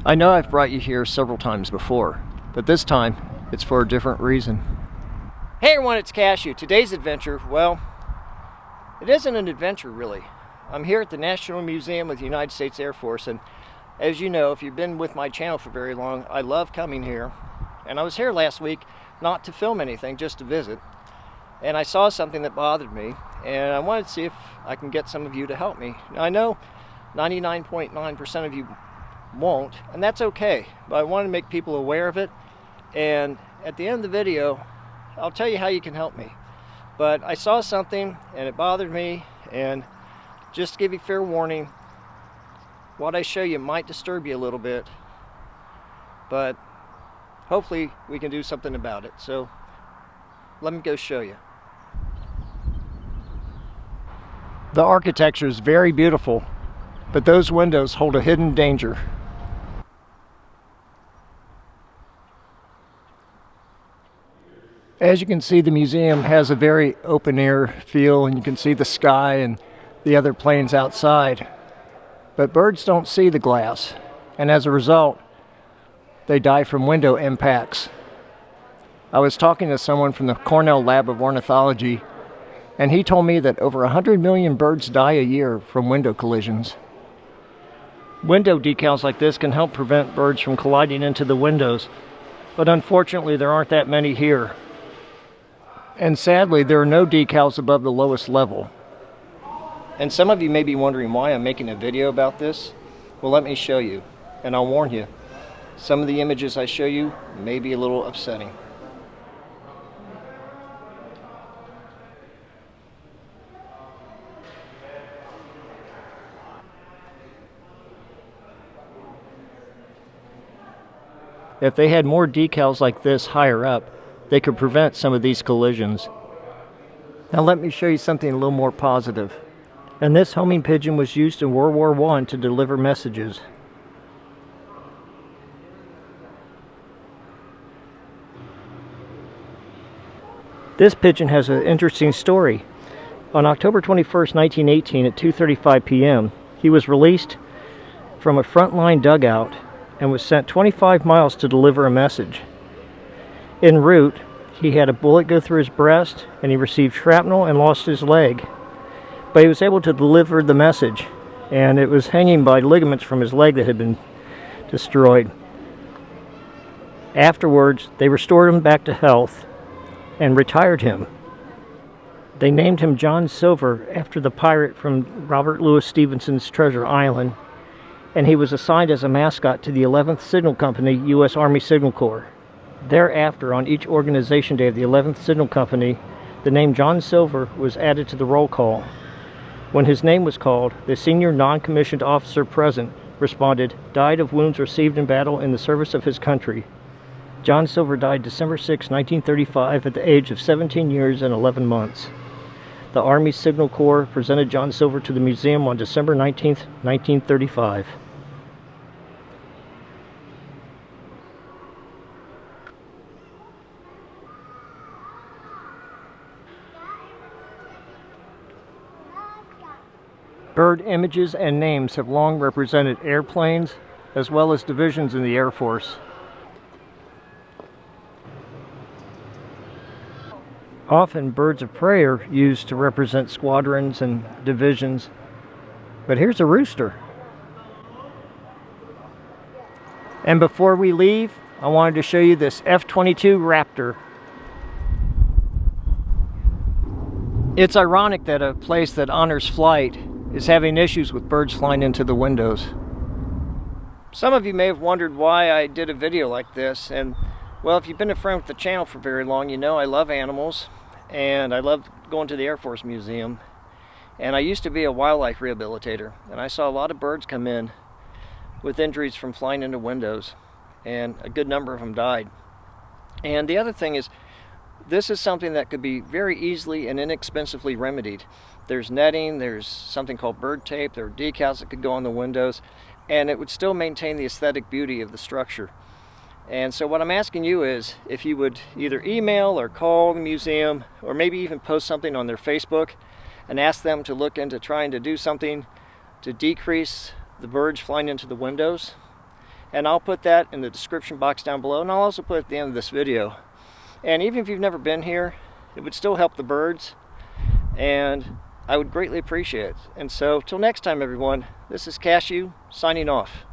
I know I've brought you here several times before, but this time it's for a different reason. Hey everyone, it's Cashew. Today's adventure, well, it isn't an adventure really. I'm here at the National Museum of the United States Air Force, and as you know, if you've been with my channel for very long, I love coming here. And I was here last week not to film anything, just to visit. And I saw something that bothered me, and I wanted to see if I can get some of you to help me. Now, I know 99.9% of you won't, and that's okay, but I want to make people aware of it, and at the end of the video I'll tell you how you can help me. But I saw something and it bothered me, and just to give you fair warning, what I show you might disturb you a little bit, but hopefully we can do something about it. So let me go show you. The architecture is very beautiful, but those windows hold a hidden danger. As you can see, the museum has a very open air feel, and you can see the sky and the other planes outside. But birds don't see the glass, and as a result, they die from window impacts. I was talking to someone from the Cornell Lab of Ornithology, and he told me that over 100 million birds die a year from window collisions. Window decals like this can help prevent birds from colliding into the windows, but unfortunately there aren't that many here. And sadly, there are no decals above the lowest level. And some of you may be wondering why I'm making a video about this. Well, let me show you. And I'll warn you, some of the images I show you may be a little upsetting. If they had more decals like this higher up, they could prevent some of these collisions. Now let me show you something a little more positive. And this homing pigeon was used in World War I to deliver messages. This pigeon has an interesting story. On October 21st, 1918 at 2:35 p.m., he was released from a frontline dugout and was sent 25 miles to deliver a message. En route, he had a bullet go through his breast, and he received shrapnel and lost his leg. But he was able to deliver the message, and it was hanging by ligaments from his leg that had been destroyed. Afterwards, they restored him back to health and retired him. They named him John Silver after the pirate from Robert Louis Stevenson's Treasure Island, and he was assigned as a mascot to the 11th Signal Company, U.S. Army Signal Corps. Thereafter, on each organization day of the 11th Signal Company, the name John Silver was added to the roll call. When his name was called, the senior non-commissioned officer present responded, "Died of wounds received in battle in the service of his country." John Silver died December 6, 1935 at the age of 17 years and 11 months. The Army Signal Corps presented John Silver to the museum on December 19, 1935. Bird images and names have long represented airplanes as well as divisions in the Air Force. Often birds of prey are used to represent squadrons and divisions, but here's a rooster. And before we leave, I wanted to show you this F-22 Raptor. It's ironic that a place that honors flight is having issues with birds flying into the windows. Some of you may have wondered why I did a video like this, and well, if you've been a friend with the channel for very long, you know I love animals, and I love going to the Air Force Museum, and I used to be a wildlife rehabilitator, and I saw a lot of birds come in with injuries from flying into windows, and a good number of them died. And the other thing is, this is something that could be very easily and inexpensively remedied. There's netting, there's something called bird tape, there are decals that could go on the windows, and it would still maintain the aesthetic beauty of the structure. And so what I'm asking you is, if you would either email or call the museum, or maybe even post something on their Facebook, and ask them to look into trying to do something to decrease the birds flying into the windows. And I'll put that in the description box down below, and I'll also put it at the end of this video. And even if you've never been here, it would still help the birds, and I would greatly appreciate it. And so, till next time everyone, this is Cashew signing off.